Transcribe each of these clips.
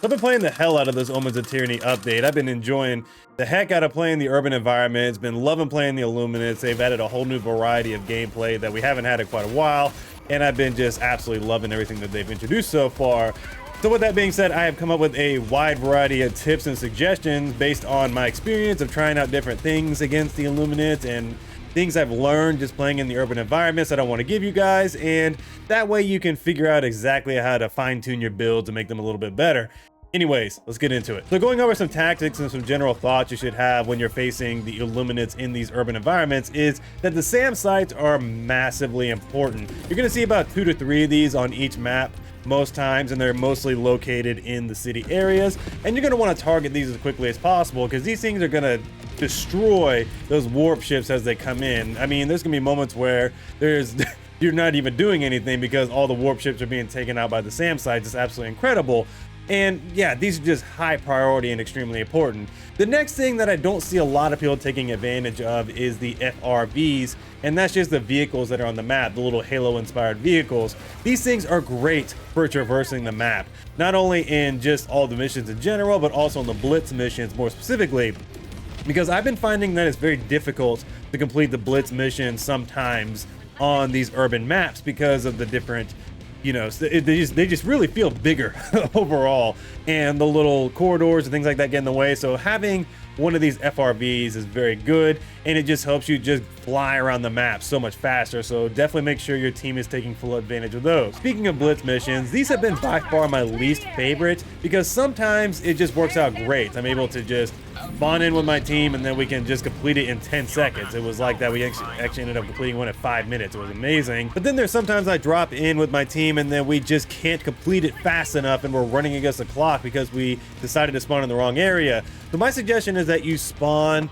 I've been playing the hell out of this Omens of Tyranny update. I've been enjoying the heck out of playing the urban environments, been loving playing the Illuminates. They've added a whole new variety of gameplay that we haven't had in quite a while, and I've been just absolutely loving everything that they've introduced so far. So with that being said, I have come up with a wide variety of tips and suggestions based on my experience of trying out different things against the Illuminates and things I've learned just playing in the urban environments that I want to give you guys, and that way you can figure out exactly how to fine-tune your builds and make them a little bit better. Anyways, let's get into it. So going over some tactics and some general thoughts you should have when you're facing the Illuminates in these urban environments is that the SAM sites are massively important. You're going to see about 2 to 3 of these on each map most times, and they're mostly located in the city areas, and you're going to want to target these as quickly as possible because these things are going to destroy those warp ships as they come in. I mean, there's going to be moments where you're not even doing anything because all the warp ships are being taken out by the SAM sites. It's absolutely incredible. And yeah, these are just high priority and extremely important. The next thing that I don't see a lot of people taking advantage of is the FRVs, and that's just the vehicles that are on the map, the little Halo inspired vehicles. These things are great for traversing the map, not only in just all the missions in general, but also in the Blitz missions more specifically, because I've been finding that it's very difficult to complete the Blitz mission sometimes on these urban maps because of the different, you know, they just really feel bigger overall, and the little corridors and things like that get in the way. So having one of these FRVs is very good, and it just helps you just fly around the map so much faster. So definitely make sure your team is taking full advantage of those. Speaking of Blitz missions, these have been by far my least favorite because sometimes it just works out great. I'm able to just spawn in with my team and then we can just complete it in 10 seconds. It was like that. We actually ended up completing one in 5 minutes. It was amazing. But then there's sometimes I drop in with my team and then we just can't complete it fast enough and we're running against the clock because we decided to spawn in the wrong area. So my suggestion is that you spawn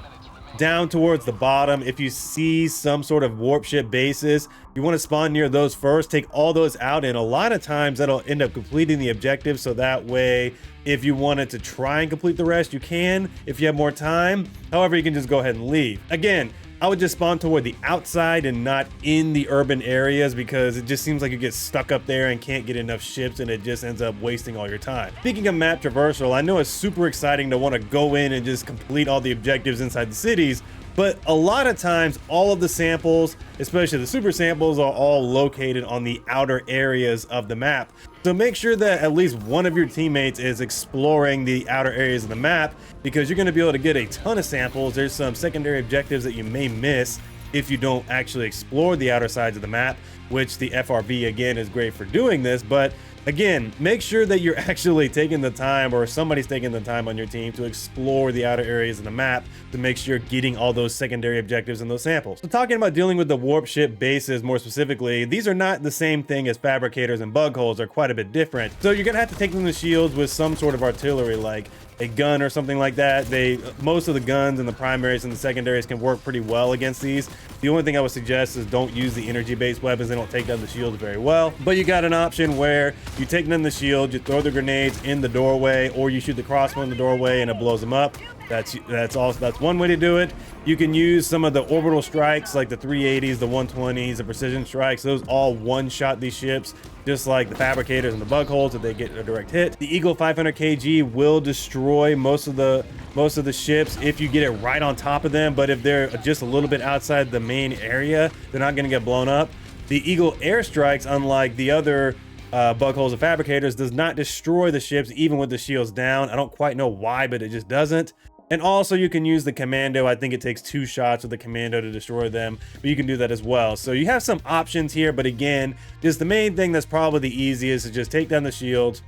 down towards the bottom. If you see some sort of warp ship bases, you want to spawn near those first, take all those out, and a lot of times that'll end up completing the objective. So that way, if you wanted to try and complete the rest, you can if you have more time. However, you can just go ahead and leave. Again, I would just spawn toward the outside and not in the urban areas because it just seems like you get stuck up there and can't get enough ships, and it just ends up wasting all your time. Speaking of map traversal, I know it's super exciting to want to go in and just complete all the objectives inside the cities, but a lot of times all of the samples, especially the super samples, are all located on the outer areas of the map. So make sure that at least one of your teammates is exploring the outer areas of the map, because you're going to be able to get a ton of samples. There's some secondary objectives that you may miss if you don't actually explore the outer sides of the map, which the FRV again is great for doing this. But again, make sure that you're actually taking the time, or somebody's taking the time on your team, to explore the outer areas of the map to make sure you're getting all those secondary objectives and those samples. So talking about dealing with the warp ship bases more specifically, these are not the same thing as fabricators and bug holes. They're quite a bit different. So you're gonna have to take them to shields with some sort of artillery, like a gun or something like that. Most of the guns and the primaries and the secondaries can work pretty well against these. The only thing I would suggest is don't use the energy-based weapons. They don't take down the shields very well. But you got an option where you take down the shield, you throw the grenades in the doorway, or you shoot the crossbow in the doorway and it blows them up. That's one way to do it. You can use some of the orbital strikes like the 380s, the 120s, the precision strikes. Those all one-shot these ships, just like the fabricators and the bug holes if they get a direct hit. The Eagle 500 kg will destroy most of the ships if you get it right on top of them, but if they're just a little bit outside the main area, they're not going to get blown up. The Eagle airstrikes, unlike the other bug holes and fabricators, does not destroy the ships even with the shields down. I don't quite know why, but it just doesn't. And also you can use the commando. I think it takes 2 shots with the commando to destroy them, but you can do that as well. So you have some options here, but again, just the main thing that's probably the easiest is just take down the shields,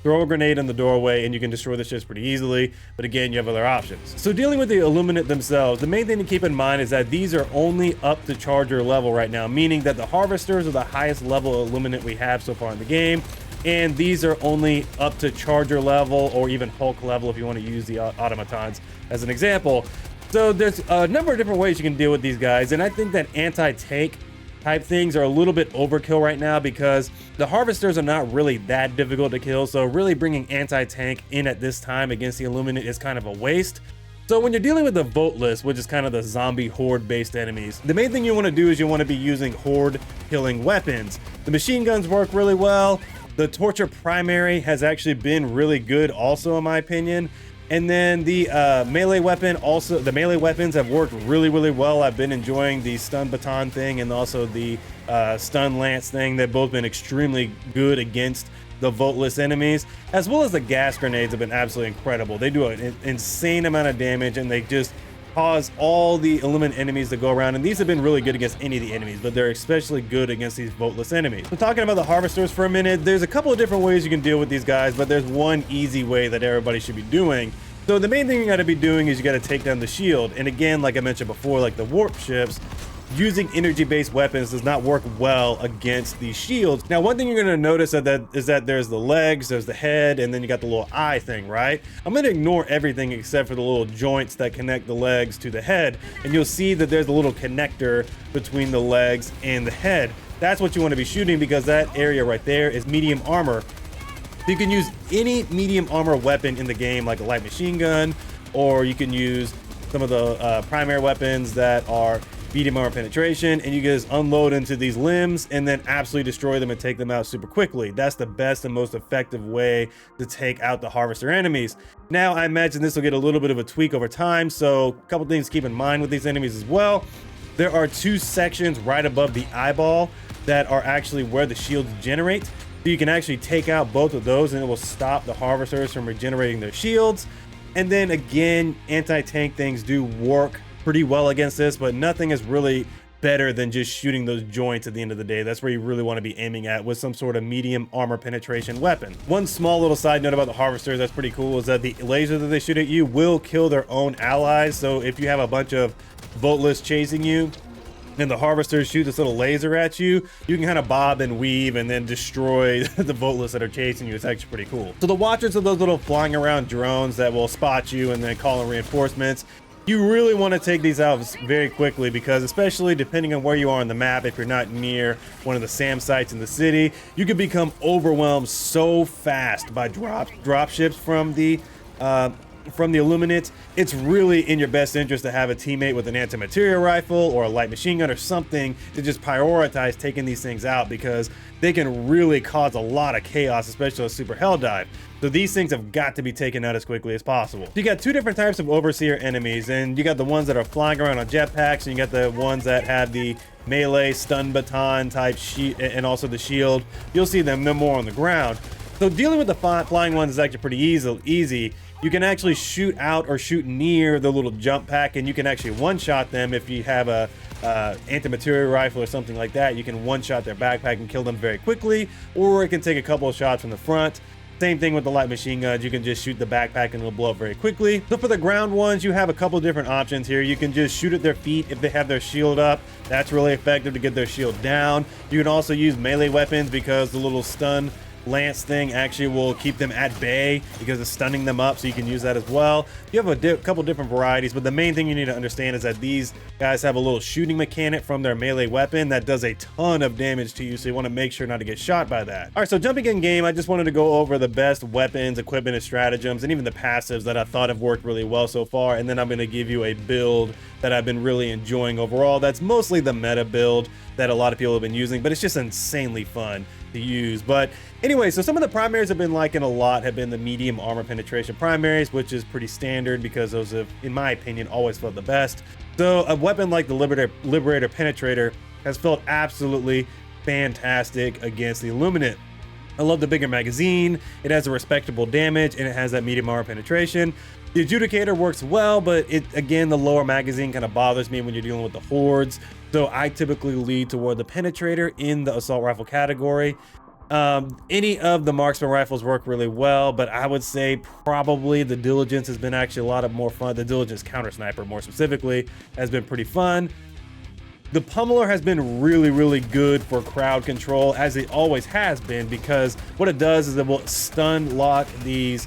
throw a grenade in the doorway, and you can destroy the ships pretty easily. But again, you have other options. So dealing with the Illuminate themselves, the main thing to keep in mind is that these are only up to charger level right now, meaning that the harvesters are the highest level Illuminate we have so far in the game. And these are only up to charger level, or even Hulk level if you want to use the automatons as an example. So there's a number of different ways you can deal with these guys, and I think that anti-tank type things are a little bit overkill right now because the harvesters are not really that difficult to kill. So really bringing anti-tank in at this time against the Illuminate is kind of a waste. So when you're dealing with the Voteless, which is kind of the zombie horde based enemies, the main thing you want to do is you want to be using horde killing weapons. The machine guns work really well. The Torture Primary has actually been really good also, in my opinion. And then the melee weapon, also the melee weapons have worked really well. I've been enjoying the stun baton thing and also the stun lance thing. They've both been extremely good against the Voteless enemies, as well as the gas grenades have been absolutely incredible. They do an insane amount of damage, and they just cause all the illuminate enemies to go around, and these have been really good against any of the enemies, but they're especially good against these Voteless enemies. I'm talking about the harvesters for a minute. There's a couple of different ways you can deal with these guys, but there's one easy way that everybody should be doing. So the main thing you got to be doing is you got to take down the shield, and again, like I mentioned before, like the warp ships, using energy-based weapons does not work well against these shields. Now, one thing you're going to notice is that there's the legs, there's the head, and then you got the little eye thing, right? I'm going to ignore everything except for the little joints that connect the legs to the head, and you'll see that there's a little connector between the legs and the head. That's what you want to be shooting, because that area right there is medium armor. You can use any medium armor weapon in the game, like a light machine gun, or you can use some of the primary weapons that are medium armor penetration, and you just unload into these limbs and then absolutely destroy them and take them out super quickly. That's the best and most effective way to take out the harvester enemies. Now, I imagine this will get a little bit of a tweak over time, so a couple things to keep in mind with these enemies as well. There are two sections right above the eyeball that are actually where the shields generate. So you can actually take out both of those and it will stop the harvesters from regenerating their shields. And then again, anti-tank things do work pretty well against this, but nothing is really better than just shooting those joints at the end of the day. That's where you really want to be aiming at, with some sort of medium armor penetration weapon. One small little side note about the harvesters that's pretty cool is that the laser that they shoot at you will kill their own allies. So if you have a bunch of Voteless chasing you and the harvesters shoot this little laser at you, you can kind of bob and weave and then destroy the Voteless that are chasing you. It's actually pretty cool. So the watchers are those little flying around drones that will spot you and then call in reinforcements. You really want to take these out very quickly, because especially depending on where you are on the map, if you're not near one of the SAM sites in the city, you can become overwhelmed so fast by drop ships from the illuminate. It's really in your best interest to have a teammate with an anti-material rifle or a light machine gun or something to just prioritize taking these things out, because they can really cause a lot of chaos, especially a super hell dive. So these things have got to be taken out as quickly as possible. You got two different types of overseer enemies, and you got the ones that are flying around on jetpacks, and you got the ones that have the melee stun baton type and also the shield. You'll see them more on the ground. So dealing with the flying ones is actually pretty easy. You can actually shoot out or shoot near the little jump pack, and you can actually one-shot them if you have a anti-material rifle or something like that. You can one-shot their backpack and kill them very quickly, or it can take a couple of shots from the front. Same thing with the light machine guns. You can just shoot the backpack and it'll blow up very quickly. So for the ground ones, you have a couple different options here. You can just shoot at their feet if they have their shield up. That's really effective to get their shield down. You can also use melee weapons, because the little stun lance thing actually will keep them at bay because it's stunning them up, so you can use that as well. You have a couple different varieties, but the main thing you need to understand is that these guys have a little shooting mechanic from their melee weapon that does a ton of damage to you, so you want to make sure not to get shot by that. All right, so jumping in game, I just wanted to go over the best weapons, equipment, and stratagems, and even the passives that I thought have worked really well so far, and then I'm going to give you a build that I've been really enjoying overall. That's mostly the meta build that a lot of people have been using, but it's just insanely fun to use. But anyway, so some of the primaries I've been liking a lot have been the medium armor penetration primaries, which is pretty standard because those have, in my opinion, always felt the best. So a weapon like the Liberator Penetrator has felt absolutely fantastic against the Illuminate. I love the bigger magazine. It has a respectable damage, and it has that medium armor penetration. The Adjudicator works well, but again, the lower magazine kind of bothers me when you're dealing with the hordes. So I typically lead toward the Penetrator in the assault rifle category. Any of the marksman rifles work really well, but I would say probably the Diligence has been actually a lot more fun. The Diligence Counter Sniper, more specifically, has been pretty fun. The Pummeler has been really good for crowd control, as it always has been, because what it does is it will stun lock these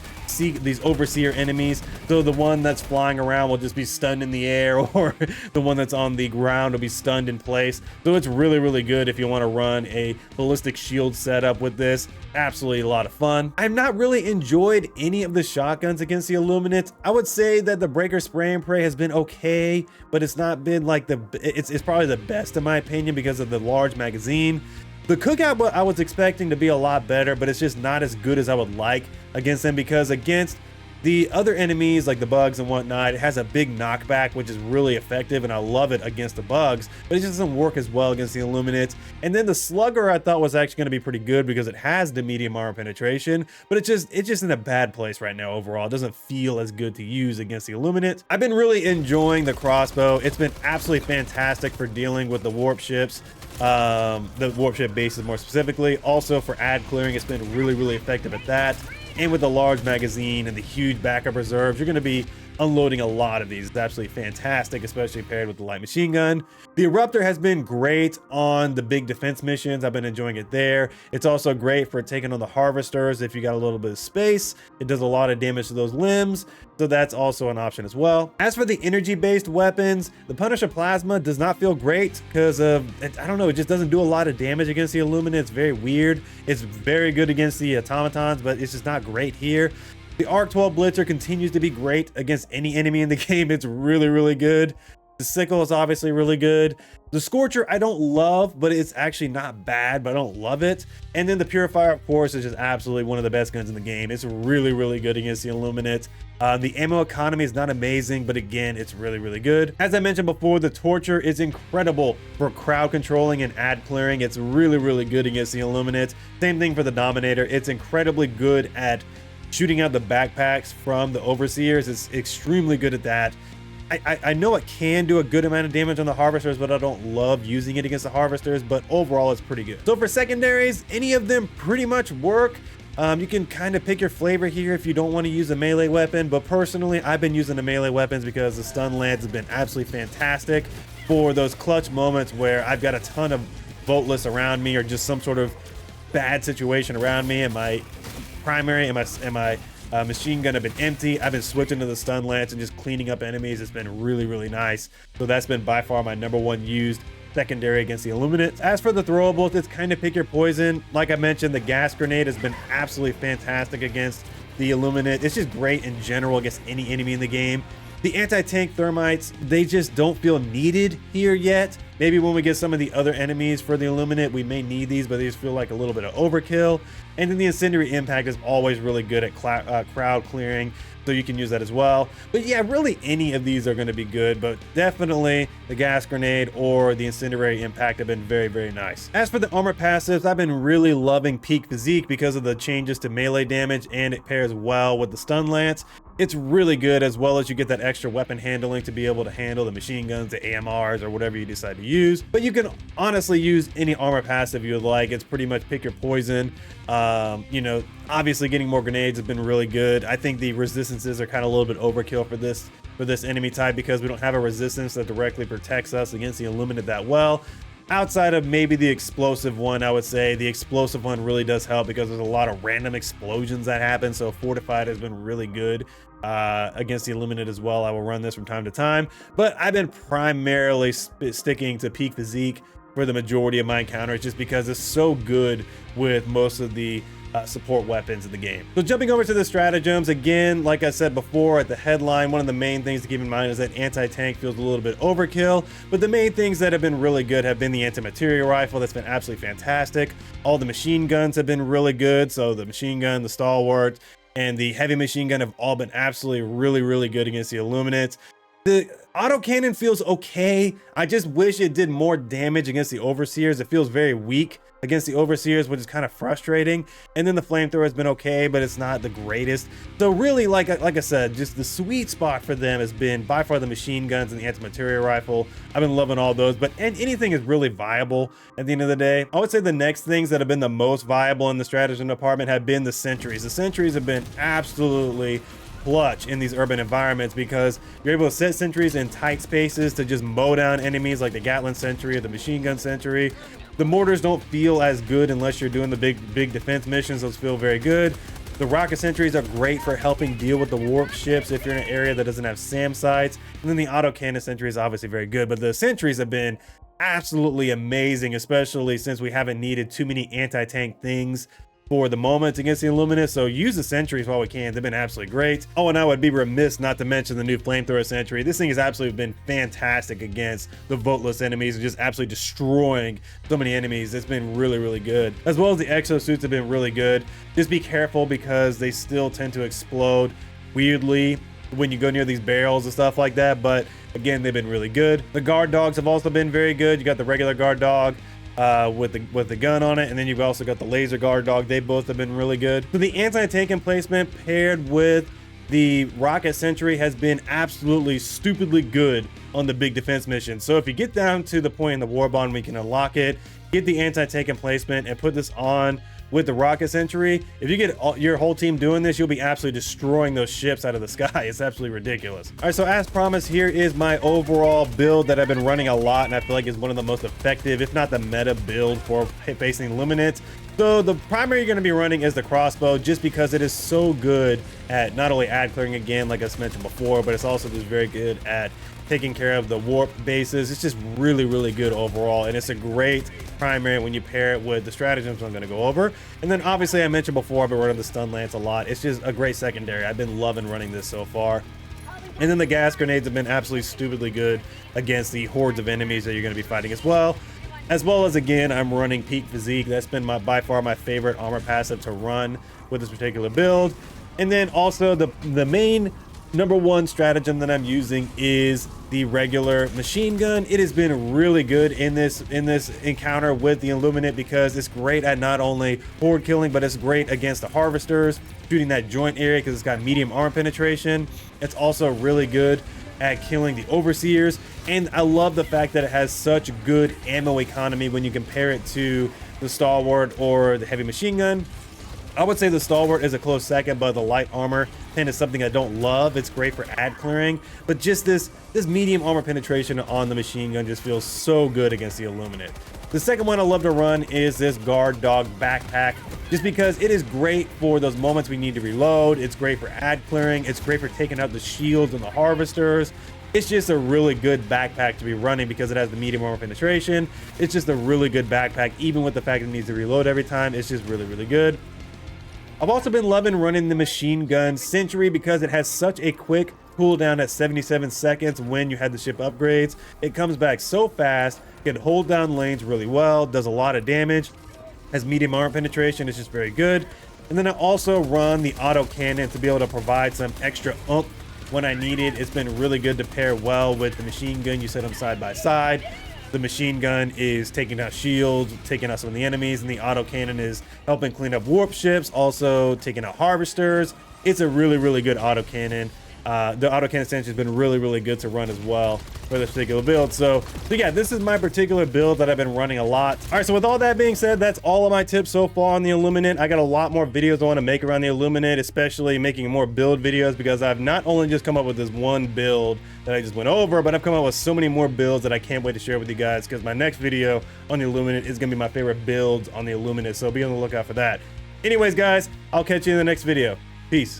overseer enemies. So the one that's flying around will just be stunned in the air, or the one that's on the ground will be stunned in place. So it's really good if you want to run a ballistic shield setup with this. Absolutely a lot of fun. I've not really enjoyed any of the shotguns against the Illuminate. I would say that the Breaker Spray and Pray has been okay, but it's not been like it's probably the best in my opinion because of the large magazine. The cookout I was expecting to be a lot better, but it's just not as good as I would like against them, because against the other enemies like the bugs and whatnot, it has a big knockback, which is really effective, and I love it against the bugs, but it just doesn't work as well against the illuminates. And then the slugger I thought was actually going to be pretty good because it has the medium armor penetration, but it's just in a bad place right now overall. It doesn't feel as good to use against the illuminates. I've been really enjoying the crossbow. It's been absolutely fantastic for dealing with the warp ships, the warp ship bases more specifically. Also for ad clearing, it's been really effective at that. And with the large magazine and the huge backup reserves, you're going to be unloading a lot of these. It's absolutely fantastic, especially paired with the light machine gun. The Eruptor has been great on the big defense missions. I've been enjoying it there. It's also great for taking on the harvesters if you got a little bit of space. It does a lot of damage to those limbs, so that's also an option as well. As for the energy-based weapons, the Punisher Plasma does not feel great because of, I don't know, it just doesn't do a lot of damage against the Illuminate. It's very weird. It's very good against the automatons, but it's just not great here. The Arc 12 Blitzer continues to be great against any enemy in the game. It's really good. The Sickle is obviously really good. The Scorcher I don't love, but it's actually not bad, but I don't love it. And then the Purifier, of course, is just absolutely one of the best guns in the game. It's really good against the Illuminate. The ammo economy is not amazing, but again, it's really good. As I mentioned before, the Torture is incredible for crowd controlling and ad clearing. It's really good against the Illuminate. Same thing for the Dominator. It's incredibly good at shooting out the backpacks from the Overseers. Is extremely good at that. I know it can do a good amount of damage on the Harvesters, but I don't love using it against the Harvesters, but overall it's pretty good. So for secondaries, any of them pretty much work. You can kind of pick your flavor here if you don't want to use a melee weapon, but personally I've been using the melee weapons because the stun lance has been absolutely fantastic for those clutch moments where I've got a ton of Voteless around me or just some sort of bad situation around me, and my primary and my machine gun have been empty. I've been switching to the stun lance and just cleaning up enemies. It's been really nice. So that's been by far my #1 used secondary against the Illuminates. As for the throwables, it's kind of pick your poison. Like I mentioned, the gas grenade has been absolutely fantastic against the Illuminate. It's just great in general against any enemy in the game. The anti-tank thermites, they just don't feel needed here yet. Maybe when we get some of the other enemies for the Illuminate, we may need these, but they just feel like a little bit of overkill. And then the incendiary impact is always really good at crowd clearing, so you can use that as well. But yeah, really any of these are going to be good, but definitely the gas grenade or the incendiary impact have been very nice. As for the armor passives, I've been really loving Peak Physique because of the changes to melee damage, and it pairs well with the stun lance. It's really good, as well as you get that extra weapon handling to be able to handle the machine guns, the AMRs, or whatever you decide to use. But you can honestly use any armor passive you would like. It's pretty much pick your poison. You know, obviously getting more grenades has been really good. I think the resistances are kind of a little bit overkill for this enemy type because we don't have a resistance that directly protects us against the Illuminate that well. Outside of maybe the explosive one, I would say the explosive one really does help because there's a lot of random explosions that happen. So Fortified has been really good against the Illuminate as well. I will run this from time to time, but I've been primarily sticking to Peak Physique for the majority of my encounters just because it's so good with most of the support weapons in the game. So jumping over to the stratagems, again, like I said before at the headline, one of the main things to keep in mind is that anti-tank feels a little bit overkill, but the main things that have been really good have been the anti-material rifle. That's been absolutely fantastic. All the machine guns have been really good. So the machine gun, the stalwart, and the heavy machine gun have all been absolutely really good against the Illuminates. The autocannon feels okay. I just wish it did more damage against the Overseers. It feels very weak against the Overseers, which is kind of frustrating. And then the flamethrower has been okay, but it's not the greatest. So really, like I said, just the sweet spot for them has been by far the machine guns and the anti-material rifle. I've been loving all those, but anything is really viable at the end of the day. I would say the next things that have been the most viable in the stratagem department have been the sentries. The sentries have been absolutely clutch in these urban environments because you're able to set sentries in tight spaces to just mow down enemies like the Gatling sentry or the machine gun sentry. The mortars don't feel as good unless you're doing the big defense missions. Those feel very good. The rocket sentries are great for helping deal with the warp ships if you're in an area that doesn't have SAM sites. And then the autocannon sentry is obviously very good, but the sentries have been absolutely amazing, especially since we haven't needed too many anti-tank things for the moments against the Illuminate, so use the sentries while we can. They've been absolutely great. Oh, and I would be remiss not to mention the new flamethrower sentry. This thing has absolutely been fantastic against the Voteless enemies and just absolutely destroying so many enemies. It's been really, really good. As well as the exosuits have been really good. Just be careful because they still tend to explode weirdly when you go near these barrels and stuff like that, but again, they've been really good. The guard dogs have also been very good. You got the regular guard dog with the gun on it, and then you've also got the laser guard dog. They both have been really good. So the anti-tank emplacement paired with the rocket sentry has been absolutely stupidly good on the big defense mission. So if you get down to the point in the warbond we can unlock it, get the anti-tank emplacement and put this on with the rocket sentry, if you get your whole team doing this, you'll be absolutely destroying those ships out of the sky. It's absolutely ridiculous. All right, so as promised, here is my overall build that I've been running a lot, and I feel like is one of the most effective, if not the meta build for facing Illuminates. So the primary you're going to be running is the crossbow, just because it is so good at not only ad clearing again, like I mentioned before, but it's also just very good at taking care of the warp bases. It's just really, really good overall, and it's a great primary when you pair it with the stratagems I'm going to go over. And then obviously I mentioned before, I've been running the stun lance a lot. It's just a great secondary. I've been loving running this so far. And then the gas grenades have been absolutely stupidly good against the hordes of enemies that you're going to be fighting as well. As well as, again, I'm running Peak Physique. That's been by far my favorite armor passive to run with this particular build. And then also the main #1 stratagem that I'm using is the regular machine gun. It has been really good in this encounter with the Illuminate because it's great at not only horde killing, but it's great against the harvesters, shooting that joint area because it's got medium arm penetration. It's also really good at killing the overseers, and I love the fact that it has such good ammo economy when you compare it to the stalwart or the heavy machine gun. I would say the stalwart is a close second, but the light armor pen is something I don't love. It's great for ad clearing, but just this medium armor penetration on the machine gun just feels so good against the Illuminate. The second one I love to run is this guard dog backpack, just because it is great for those moments we need to reload. It's great for ad clearing. It's great for taking out the shields and the harvesters. It's just a really good backpack to be running because it has the medium armor penetration. It's just a really good backpack, even with the fact that it needs to reload every time. It's just really, really good. I've also been loving running the machine gun sentry because it has such a quick cooldown at 77 seconds when you had the ship upgrades. It comes back so fast, can hold down lanes really well, does a lot of damage, has medium armor penetration. It's just very good. And then I also run the auto cannon to be able to provide some extra oomph when I need it. It's been really good to pair well with the machine gun. You set them side by side. The machine gun is taking out shields, taking out some of the enemies, and the auto cannon is helping clean up warp ships, also taking out harvesters. It's a really, really good auto cannon. The auto cannon extension has been really, really good to run as well for this particular build. So yeah, this is my particular build that I've been running a lot. All right, so with all that being said, that's all of my tips so far on the Illuminate. I got a lot more videos I want to make around the Illuminate, especially making more build videos, because I've not only just come up with this one build that I just went over, but I've come up with so many more builds that I can't wait to share with you guys, because my next video on the Illuminate is going to be my favorite builds on the Illuminate, so be on the lookout for that. Anyways, guys, I'll catch you in the next video. Peace.